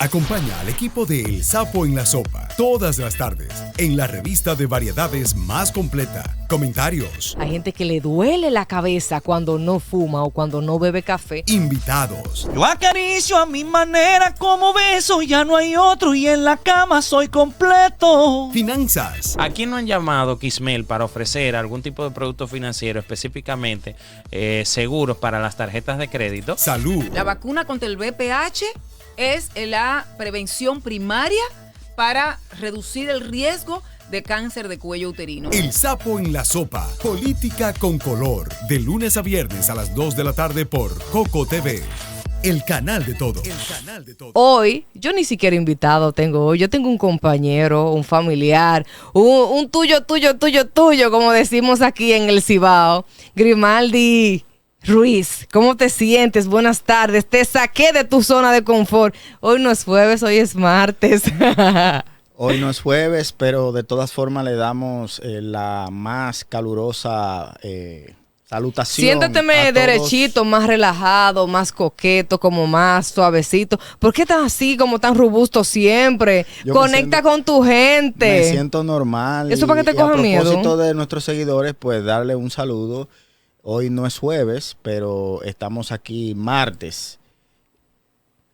Acompaña al equipo de El Sapo en la Sopa todas las tardes en la revista de variedades más completa. Comentarios. Hay gente que le duele la cabeza cuando no fuma o cuando no bebe café. Invitados. Yo acaricio a mi manera, como beso, ya no hay otro y en la cama soy completo. Finanzas. ¿A quién no han llamado Kismel para ofrecer algún tipo de producto financiero, específicamente seguros para las tarjetas de crédito? Salud. La vacuna contra el VPH es la prevención primaria para reducir el riesgo de cáncer de cuello uterino. El Sapo en la Sopa. Política con color. De lunes a viernes a las 2 de la tarde por Coco TV. El canal de todos. Hoy, yo ni siquiera invitado tengo hoy. Yo tengo un compañero, un familiar, un tuyo, como decimos aquí en el Cibao. Grimaldi Ruiz, ¿cómo te sientes? Buenas tardes. Te saqué de tu zona de confort. Hoy no es jueves, hoy es martes. Hoy no es jueves, pero de todas formas le damos la más calurosa salutación. Siéntateme derechito, más relajado, más coqueto, como más suavecito. ¿Por qué estás así, como tan robusto siempre? Conecta con tu gente. Me siento normal. ¿Eso para que te coja miedo? A propósito de nuestros seguidores, pues darle un saludo. Hoy no es jueves, pero estamos aquí martes,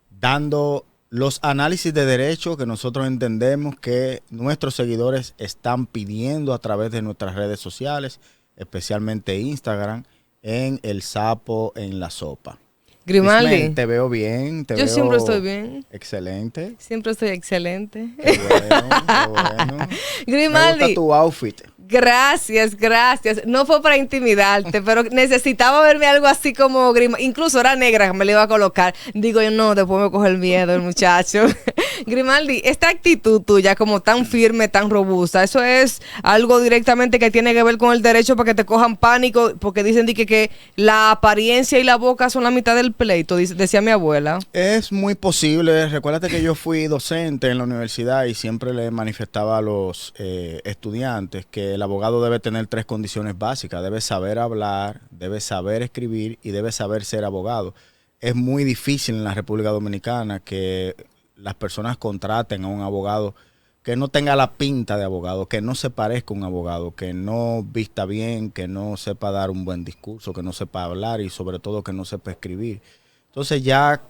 dando los análisis de derecho que nosotros entendemos que nuestros seguidores están pidiendo a través de nuestras redes sociales, especialmente Instagram, en El Sapo en la Sopa. Grimaldi. Ismael, te veo bien. Yo siempre estoy bien. Excelente. Siempre estoy excelente. Qué bueno, qué bueno. Grimaldi. Me gusta tu outfit. Gracias. No fue para intimidarte, pero necesitaba verme algo así como Grimaldi. Incluso era negra que me le iba a colocar. Digo yo, no, después me coge el miedo el muchacho. Grimaldi, esta actitud tuya como tan firme, tan robusta, ¿eso es algo directamente que tiene que ver con el derecho para que te cojan pánico? Porque dicen que la apariencia y la boca son la mitad del pleito, decía mi abuela. Es muy posible. Recuérdate que yo fui docente en la universidad y siempre le manifestaba a los estudiantes que el abogado debe tener 3 condiciones básicas. Debe saber hablar, debe saber escribir y debe saber ser abogado. Es muy difícil en la República Dominicana que las personas contraten a un abogado que no tenga la pinta de abogado, que no se parezca a un abogado, que no vista bien, que no sepa dar un buen discurso, que no sepa hablar y sobre todo que no sepa escribir. Entonces ya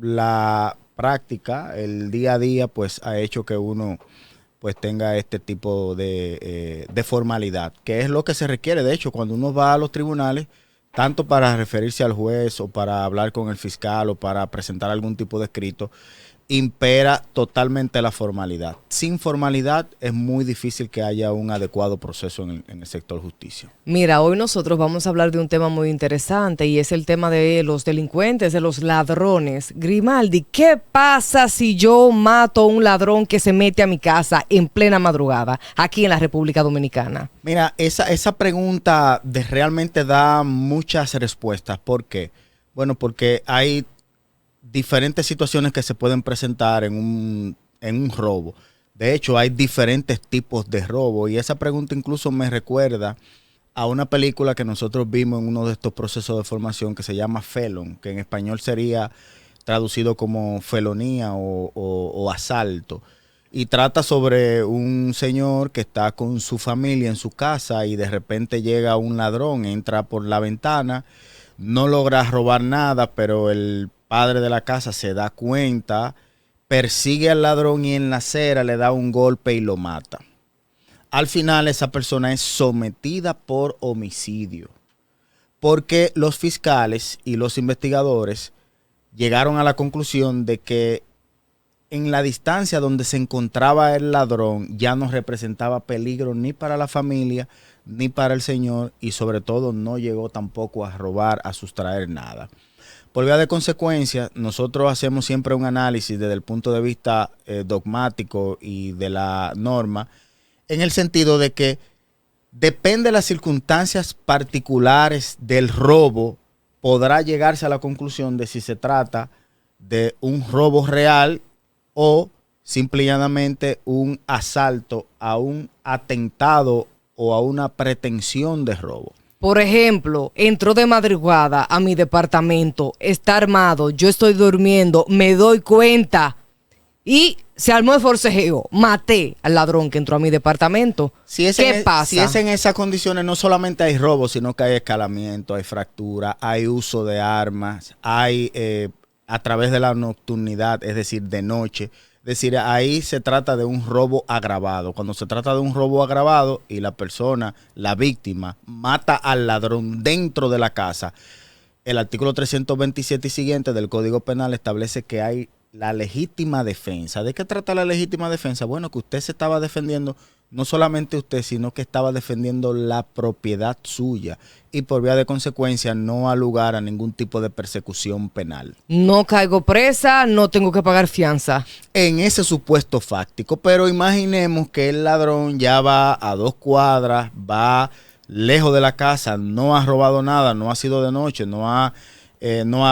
la práctica, el día a día, pues ha hecho que uno pues tenga este tipo de formalidad, que es lo que se requiere. De hecho, cuando uno va a los tribunales, tanto para referirse al juez o para hablar con el fiscal o para presentar algún tipo de escrito, impera totalmente la formalidad. Sin formalidad es muy difícil que haya un adecuado proceso en el sector justicia. Mira, hoy nosotros vamos a hablar de un tema muy interesante y es el tema de los delincuentes, de los ladrones. Grimaldi, ¿qué pasa si yo mato a un ladrón que se mete a mi casa en plena madrugada aquí en la República Dominicana? Mira, esa pregunta realmente da muchas respuestas. ¿Por qué? Bueno, porque hay diferentes situaciones que se pueden presentar en un robo. De hecho, hay diferentes tipos de robo y esa pregunta incluso me recuerda a una película que nosotros vimos en uno de estos procesos de formación que se llama Felon, que en español sería traducido como felonía o asalto. Y trata sobre un señor que está con su familia en su casa y de repente llega un ladrón, entra por la ventana, no logra robar nada, pero el padre de la casa se da cuenta, persigue al ladrón y en la acera le da un golpe y lo mata. Al final esa persona es sometida por homicidio, porque los fiscales y los investigadores llegaron a la conclusión de que en la distancia donde se encontraba el ladrón ya no representaba peligro ni para la familia ni para el señor y sobre todo no llegó tampoco a robar, a sustraer nada. Por vía de consecuencia, nosotros hacemos siempre un análisis desde el punto de vista dogmático y de la norma, en el sentido de que depende de las circunstancias particulares del robo, podrá llegarse a la conclusión de si se trata de un robo real o simple y llanamente un asalto a un atentado o a una pretensión de robo. Por ejemplo, entró de madrugada a mi departamento, está armado, yo estoy durmiendo, me doy cuenta y se armó el forcejeo, maté al ladrón que entró a mi departamento. ¿Qué pasa? Si es en esas condiciones, no solamente hay robo, sino que hay escalamiento, hay fractura, hay uso de armas, hay a través de la nocturnidad, es decir, de noche. Es decir, ahí se trata de un robo agravado. Cuando se trata de un robo agravado y la persona, la víctima, mata al ladrón dentro de la casa, el artículo 327 y siguiente del Código Penal establece que hay la legítima defensa. ¿De qué trata la legítima defensa? Bueno, que usted se estaba defendiendo, no solamente usted, sino que estaba defendiendo la propiedad suya y por vía de consecuencia no ha lugar a ningún tipo de persecución penal. No caigo presa, no tengo que pagar fianza. En ese supuesto fáctico, pero imaginemos que el ladrón ya va a 2 cuadras, va lejos de la casa, no ha robado nada, no ha sido de noche, no ha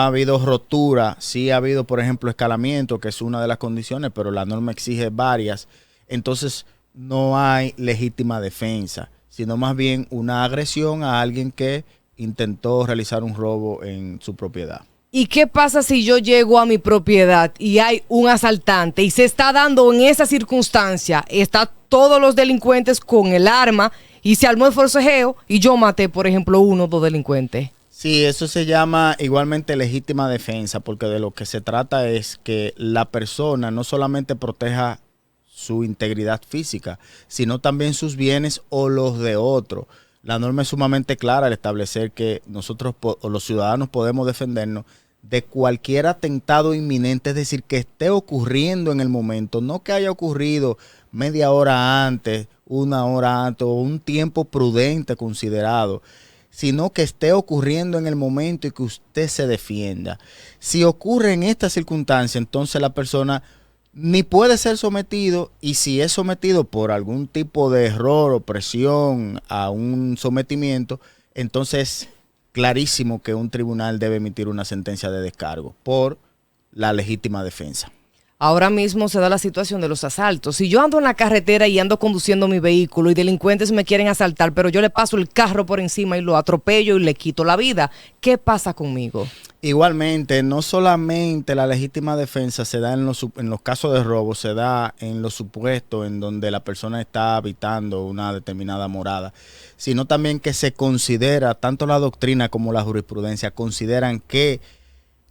habido rotura, sí ha habido, por ejemplo, escalamiento, que es una de las condiciones, pero la norma exige varias. Entonces, no hay legítima defensa, sino más bien una agresión a alguien que intentó realizar un robo en su propiedad. ¿Y qué pasa si yo llego a mi propiedad y hay un asaltante y se está dando en esa circunstancia, está todos los delincuentes con el arma y se armó el forcejeo y yo maté, por ejemplo, 1 o 2 delincuentes? Sí, eso se llama igualmente legítima defensa, porque de lo que se trata es que la persona no solamente proteja su integridad física, sino también sus bienes o los de otro. La norma es sumamente clara al establecer que nosotros o los ciudadanos podemos defendernos de cualquier atentado inminente, es decir, que esté ocurriendo en el momento, no que haya ocurrido media hora antes, 1 hora antes o un tiempo prudente considerado, sino que esté ocurriendo en el momento y que usted se defienda. Si ocurre en esta circunstancia, entonces la persona ni puede ser sometido, y si es sometido por algún tipo de error o presión a un sometimiento, entonces clarísimo que un tribunal debe emitir una sentencia de descargo por la legítima defensa. Ahora mismo se da la situación de los asaltos. Si yo ando en la carretera y ando conduciendo mi vehículo y delincuentes me quieren asaltar, pero yo le paso el carro por encima y lo atropello y le quito la vida, ¿qué pasa conmigo? Igualmente, no solamente la legítima defensa se da en los casos de robo, se da en los supuestos en donde la persona está habitando una determinada morada, sino también que se considera, tanto la doctrina como la jurisprudencia consideran que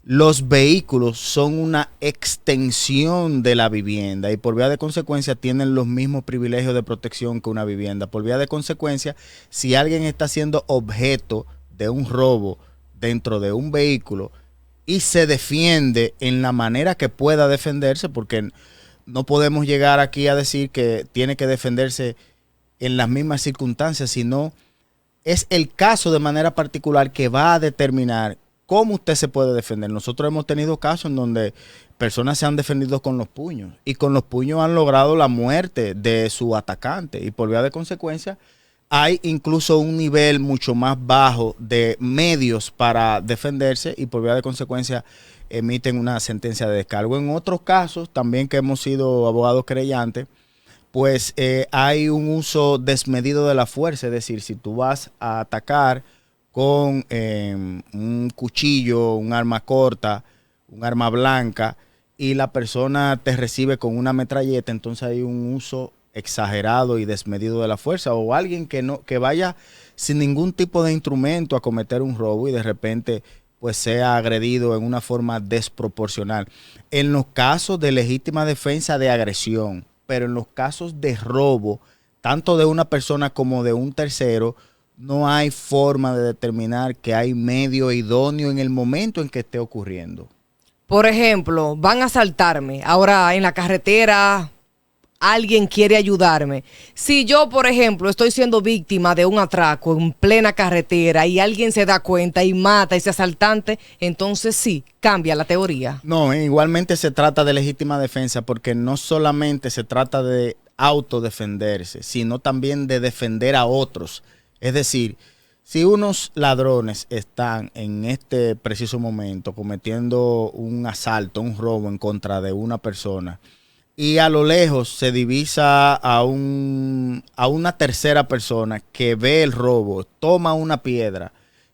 los vehículos son una extensión de la vivienda y por vía de consecuencia tienen los mismos privilegios de protección que una vivienda. Por vía de consecuencia, si alguien está siendo objeto de un robo dentro de un vehículo y se defiende en la manera que pueda defenderse, porque no podemos llegar aquí a decir que tiene que defenderse en las mismas circunstancias, sino es el caso de manera particular que va a determinar cómo usted se puede defender. Nosotros hemos tenido casos en donde personas se han defendido con los puños y con los puños han logrado la muerte de su atacante y por vía de consecuencia hay incluso un nivel mucho más bajo de medios para defenderse y por vía de consecuencia emiten una sentencia de descargo. En otros casos también que hemos sido abogados querellantes, pues hay un uso desmedido de la fuerza, es decir, si tú vas a atacar con un cuchillo, un arma corta, un arma blanca, y la persona te recibe con una metralleta, entonces hay un uso exagerado y desmedido de la fuerza, o alguien que vaya sin ningún tipo de instrumento a cometer un robo y de repente pues sea agredido en una forma desproporcional. En los casos de legítima defensa de agresión, pero en los casos de robo, tanto de una persona como de un tercero, no hay forma de determinar que hay medio idóneo en el momento en que esté ocurriendo. Por ejemplo, van a asaltarme. Ahora en la carretera alguien quiere ayudarme. Si yo, por ejemplo, estoy siendo víctima de un atraco en plena carretera y alguien se da cuenta y mata a ese asaltante, entonces sí, cambia la teoría. No, igualmente se trata de legítima defensa porque no solamente se trata de autodefenderse, sino también de defender a otros. Es decir, si unos ladrones están en este preciso momento cometiendo un asalto, un robo en contra de una persona y a lo lejos se divisa a una tercera persona que ve el robo, toma una piedra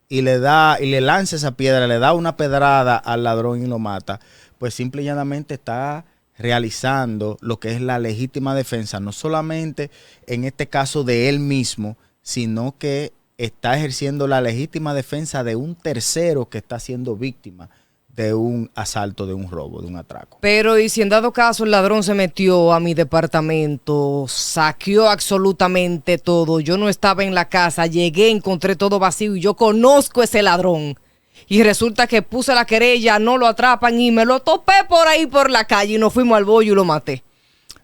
y le lanza esa piedra, le da una pedrada al ladrón y lo mata, pues simple y llanamente está realizando lo que es la legítima defensa, no solamente en este caso de él mismo, sino que está ejerciendo la legítima defensa de un tercero que está siendo víctima de un asalto, de un robo, de un atraco. Pero y si en dado caso el ladrón se metió a mi departamento, saqueó absolutamente todo, yo no estaba en la casa, llegué, encontré todo vacío y yo conozco ese ladrón. Y resulta que puse la querella, no lo atrapan y me lo topé por ahí por la calle y nos fuimos al bollo y lo maté.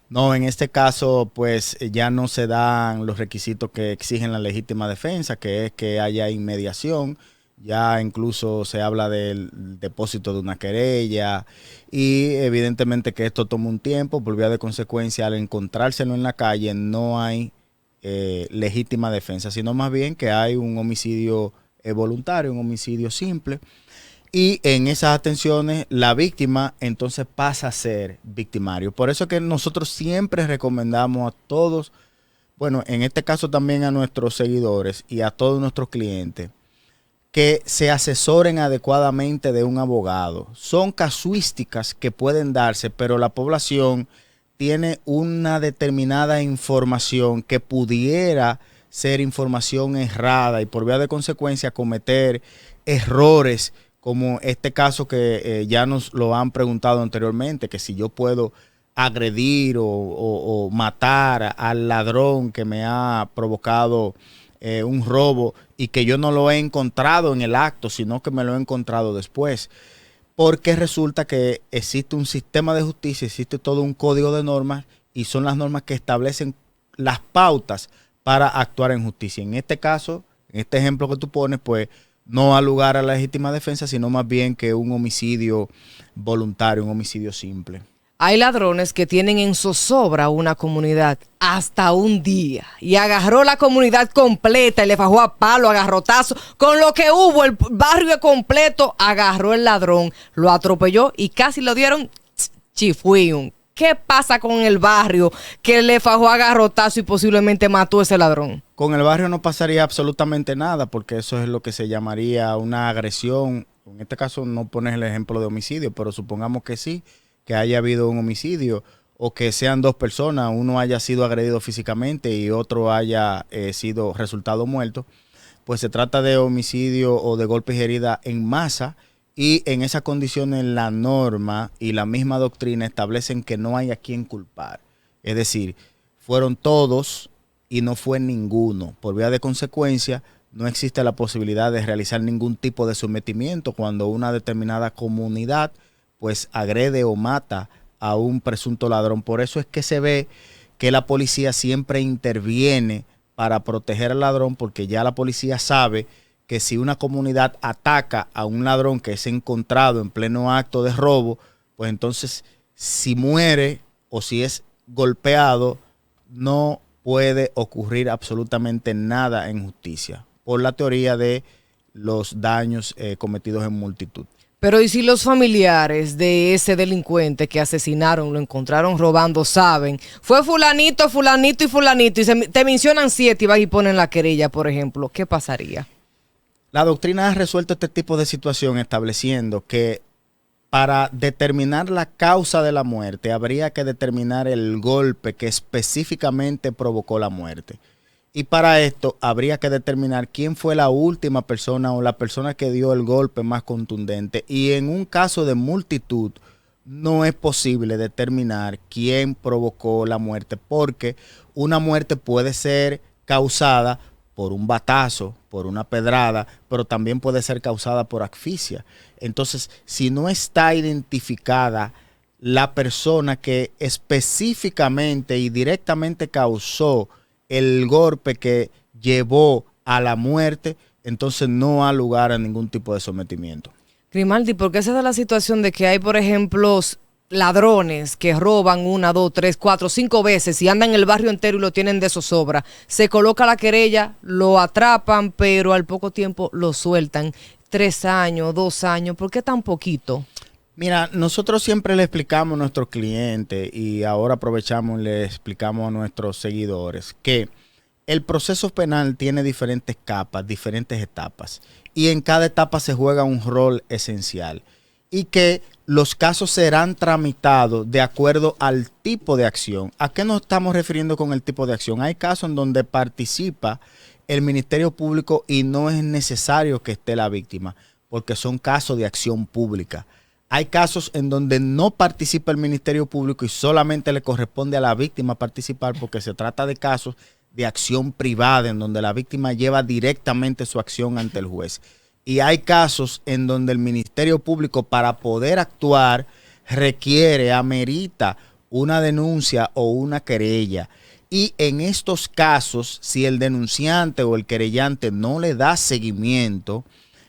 No, en este caso, pues ya no se dan los requisitos que exigen la legítima defensa, que es que haya inmediación. Ya incluso se habla del depósito de una querella y evidentemente que esto toma un tiempo. Por vía de consecuencia, al encontrárselo en la calle no hay legítima defensa, sino más bien que hay un homicidio voluntario, un homicidio simple. Y en esas atenciones la víctima entonces pasa a ser victimario. Por eso es que nosotros siempre recomendamos a todos, bueno, en este caso también a nuestros seguidores y a todos nuestros clientes, que se asesoren adecuadamente de un abogado. Son casuísticas que pueden darse, pero la población tiene una determinada información que pudiera ser información errada y por vía de consecuencia cometer errores, como este caso que ya nos lo han preguntado anteriormente, que si yo puedo agredir o matar al ladrón que me ha provocado un robo y que yo no lo he encontrado en el acto, sino que me lo he encontrado después. Porque resulta que existe un sistema de justicia, existe todo un código de normas y son las normas que establecen las pautas para actuar en justicia. En este caso, en este ejemplo que tú pones, pues no ha lugar a la legítima defensa, sino más bien que un homicidio voluntario, un homicidio simple. Hay ladrones que tienen en zozobra una comunidad hasta un día y agarró la comunidad completa y le fajó a palo, a garrotazo, con lo que hubo, el barrio completo agarró el ladrón, lo atropelló y casi lo dieron chifuiun. ¿Qué pasa con el barrio que le fajó a garrotazo y posiblemente mató a ese ladrón? Con el barrio no pasaría absolutamente nada, porque eso es lo que se llamaría una agresión. En este caso no pones el ejemplo de homicidio, pero supongamos que sí, que haya habido un homicidio o que sean dos personas, uno haya sido agredido físicamente y otro haya sido resultado muerto, pues se trata de homicidio o de golpes y heridas en masa. Y en esas condiciones la norma y la misma doctrina establecen que no hay a quien culpar. Es decir, fueron todos y no fue ninguno. Por vía de consecuencia, no existe la posibilidad de realizar ningún tipo de sometimiento cuando una determinada comunidad pues agrede o mata a un presunto ladrón. Por eso es que se ve que la policía siempre interviene para proteger al ladrón, porque ya la policía sabe que si una comunidad ataca a un ladrón que es encontrado en pleno acto de robo, pues entonces si muere o si es golpeado, no puede ocurrir absolutamente nada en justicia, por la teoría de los daños cometidos en multitud. Pero ¿y si los familiares de ese delincuente que asesinaron, lo encontraron robando, saben? Fue fulanito, fulanito y fulanito, y te mencionan 7 y van y ponen la querella, por ejemplo. ¿Qué pasaría? La doctrina ha resuelto este tipo de situación estableciendo que para determinar la causa de la muerte habría que determinar el golpe que específicamente provocó la muerte. Y para esto habría que determinar quién fue la última persona o la persona que dio el golpe más contundente. Y en un caso de multitud no es posible determinar quién provocó la muerte, porque una muerte puede ser causada por un batazo, por una pedrada, pero también puede ser causada por asfixia. Entonces, si no está identificada la persona que específicamente y directamente causó el golpe que llevó a la muerte, entonces no ha lugar a ningún tipo de sometimiento. Grimaldi, ¿por qué se da la situación de que hay, por ejemplo, ladrones que roban 1, 2, 3, 4, 5 veces y andan en el barrio entero y lo tienen de zozobra? Se coloca la querella, lo atrapan, pero al poco tiempo lo sueltan. 3 años, 2 años, ¿por qué tan poquito? Mira, nosotros siempre le explicamos a nuestros clientes y ahora aprovechamos y le explicamos a nuestros seguidores que el proceso penal tiene diferentes capas, diferentes etapas, y en cada etapa se juega un rol esencial, y que los casos serán tramitados de acuerdo al tipo de acción. ¿A qué nos estamos refiriendo con el tipo de acción? Hay casos en donde participa el Ministerio Público y no es necesario que esté la víctima, porque son casos de acción pública. Hay casos en donde no participa el Ministerio Público y solamente le corresponde a la víctima participar, porque se trata de casos de acción privada en donde la víctima lleva directamente su acción ante el juez. Y hay casos en donde el Ministerio Público, para poder actuar, requiere, amerita una denuncia o una querella. Y en estos casos, si el denunciante o el querellante no le da seguimiento,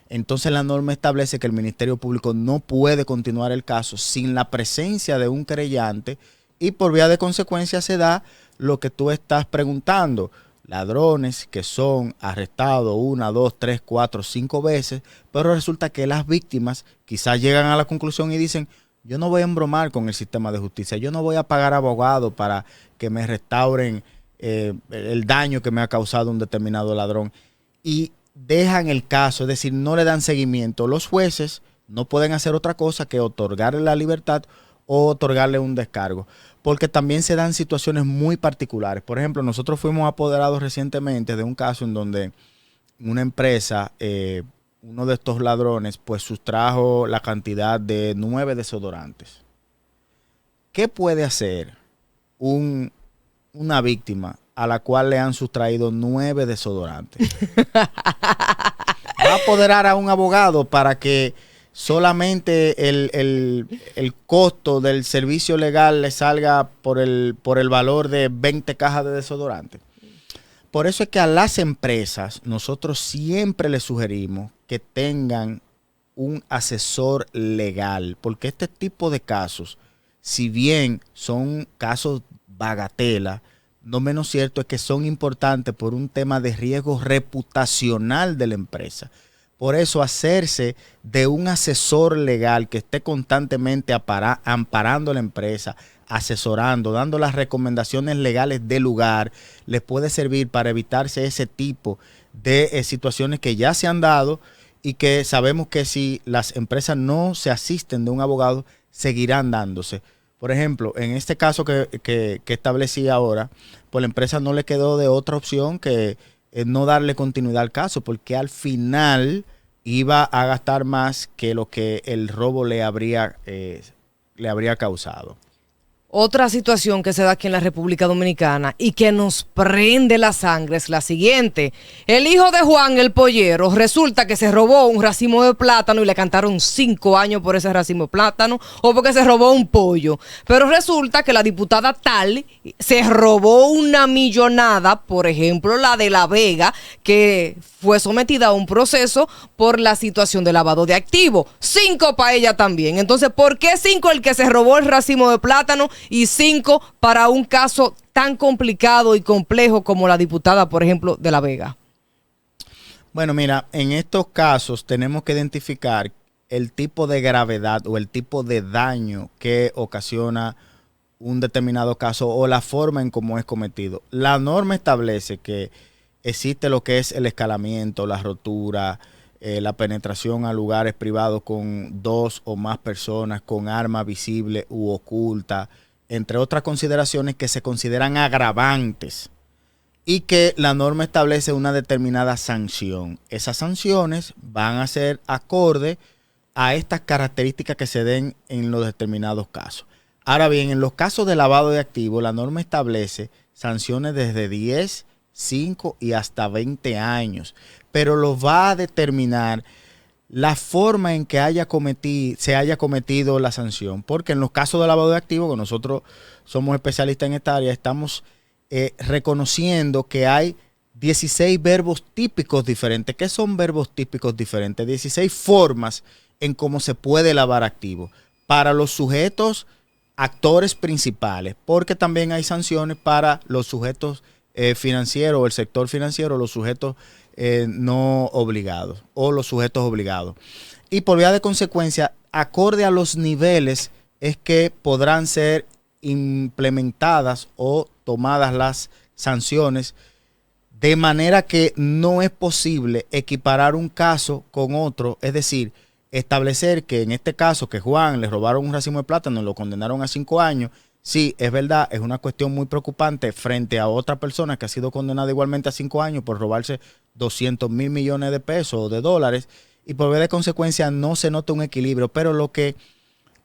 entonces la norma establece que el Ministerio Público no puede continuar el caso sin la presencia de un querellante, y por vía de consecuencia se da lo que tú estás preguntando. Ladrones que son arrestados 1, 2, 3, 4, 5 veces, pero resulta que las víctimas quizás llegan a la conclusión y dicen: yo no voy a embromar con el sistema de justicia, yo no voy a pagar abogado para que me restauren el daño que me ha causado un determinado ladrón. Y dejan el caso, es decir, no le dan seguimiento. Los jueces no pueden hacer otra cosa que otorgarle la libertad o otorgarle un descargo, porque también se dan situaciones muy particulares. Por ejemplo, nosotros fuimos apoderados recientemente de un caso en donde una empresa, uno de estos ladrones, pues sustrajo la cantidad de 9 desodorantes. ¿Qué puede hacer una víctima a la cual le han sustraído 9 desodorantes? Va a apoderar a un abogado para que solamente el costo del servicio legal le salga por el valor de 20 cajas de desodorante. Por eso es que a las empresas nosotros siempre les sugerimos que tengan un asesor legal, porque este tipo de casos, si bien son casos bagatela, no menos cierto es que son importantes por un tema de riesgo reputacional de la empresa. Por eso hacerse de un asesor legal que esté constantemente amparando a la empresa, asesorando, dando las recomendaciones legales del lugar, les puede servir para evitarse ese tipo de situaciones que ya se han dado y que sabemos que si las empresas no se asisten de un abogado, seguirán dándose. Por ejemplo, en este caso que establecí ahora, pues la empresa no le quedó de otra opción que no darle continuidad al caso, porque al final iba a gastar más que lo que el robo le habría causado. Otra situación que se da aquí en la República Dominicana y que nos prende la sangre es la siguiente. El hijo de Juan el pollero resulta que se robó un racimo de plátano y le cantaron 5 años por ese racimo de plátano, o porque se robó un pollo. Pero resulta que la diputada tal se robó una millonada, por ejemplo la de La Vega, que fue sometida a un proceso por la situación de lavado de activos. 5 para ella también. Entonces, ¿por qué 5 el que se robó el racimo de plátano y 5 para un caso tan complicado y complejo como la diputada, por ejemplo, de La Vega? Bueno, mira, en estos casos tenemos que identificar el tipo de gravedad o el tipo de daño que ocasiona un determinado caso o la forma en cómo es cometido. La norma establece que existe lo que es el escalamiento, la rotura, la penetración a lugares privados con 2 o más personas, con arma visible u oculta, entre otras consideraciones que se consideran agravantes, y que la norma establece una determinada sanción. Esas sanciones van a ser acorde a estas características que se den en los determinados casos. Ahora bien, en los casos de lavado de activos, la norma establece sanciones desde 10, 5 y hasta 20 años, pero lo va a determinar la forma en que se haya cometido la sanción, porque en los casos de lavado de activos, que nosotros somos especialistas en esta área, estamos reconociendo que hay 16 verbos típicos diferentes. ¿Qué son verbos típicos diferentes? 16 formas en cómo se puede lavar activos para los sujetos actores principales, porque también hay sanciones para los sujetos financieros, el sector financiero, los sujetos no obligados o los sujetos obligados. Y por vía de consecuencia, acorde a los niveles es que podrán ser implementadas o tomadas las sanciones, de manera que no es posible equiparar un caso con otro. Es decir, establecer que en este caso que Juan le robaron un racimo de plátano y lo condenaron a 5 años, sí, es verdad, es una cuestión muy preocupante frente a otra persona que ha sido condenada igualmente a 5 años por robarse 200,000 millones de pesos o de dólares, y por ver de consecuencia no se nota un equilibrio. Pero lo que,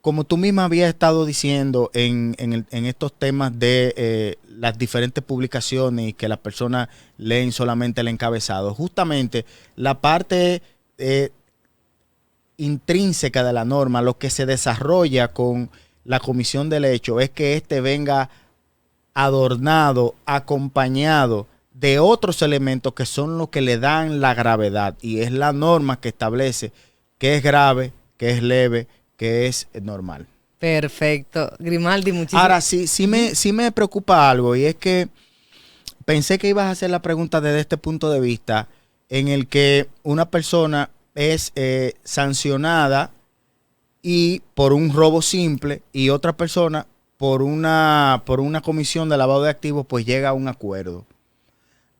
como tú misma habías estado diciendo en estos temas de las diferentes publicaciones y que las personas leen solamente el encabezado, justamente la parte intrínseca de la norma, lo que se desarrolla con la comisión del hecho, es que éste venga adornado, acompañado de otros elementos que son los que le dan la gravedad, y es la norma que establece qué es grave, qué es leve, qué es normal. Perfecto. Grimaldi, muchísimas Ahora, sí me preocupa algo, y es que pensé que ibas a hacer la pregunta desde este punto de vista, en el que una persona es sancionada y por un robo simple, y otra persona por una comisión de lavado de activos pues llega a un acuerdo.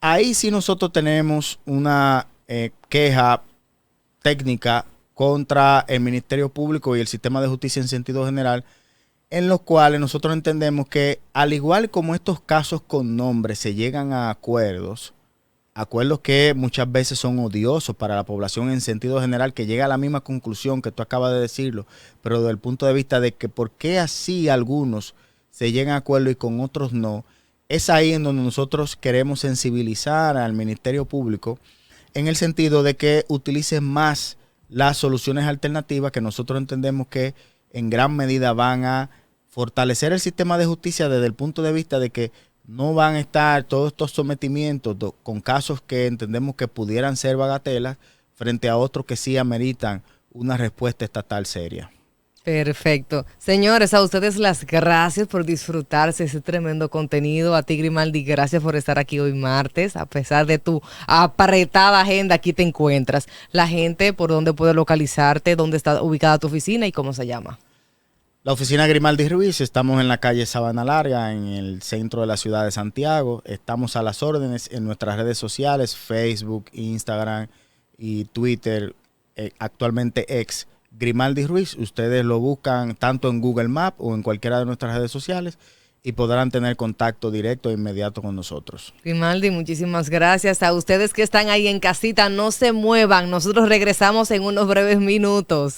Ahí sí nosotros tenemos una queja técnica contra el Ministerio Público y el sistema de justicia en sentido general, en los cuales nosotros entendemos que, al igual como estos casos con nombres se llegan a acuerdos que muchas veces son odiosos para la población en sentido general, que llega a la misma conclusión que tú acabas de decirlo, pero desde el punto de vista de que por qué así algunos se llegan a acuerdo y con otros no, es ahí en donde nosotros queremos sensibilizar al Ministerio Público en el sentido de que utilice más las soluciones alternativas que nosotros entendemos que en gran medida van a fortalecer el sistema de justicia desde el punto de vista de que no van a estar todos estos sometimientos con casos que entendemos que pudieran ser bagatelas frente a otros que sí ameritan una respuesta estatal seria. Perfecto. Señores, a ustedes las gracias por disfrutarse ese tremendo contenido. A ti, Grimaldi, gracias por estar aquí hoy martes. A pesar de tu apretada agenda, aquí te encuentras. La gente, ¿por dónde puede localizarte? ¿Dónde está ubicada tu oficina y cómo se llama? La oficina Grimaldi Ruiz, estamos en la calle Sabana Larga, en el centro de la ciudad de Santiago. Estamos a las órdenes en nuestras redes sociales, Facebook, Instagram y Twitter, actualmente ex Grimaldi Ruiz. Ustedes lo buscan tanto en Google Maps o en cualquiera de nuestras redes sociales y podrán tener contacto directo e inmediato con nosotros. Grimaldi, muchísimas gracias. A ustedes que están ahí en casita, no se muevan. Nosotros regresamos en unos breves minutos.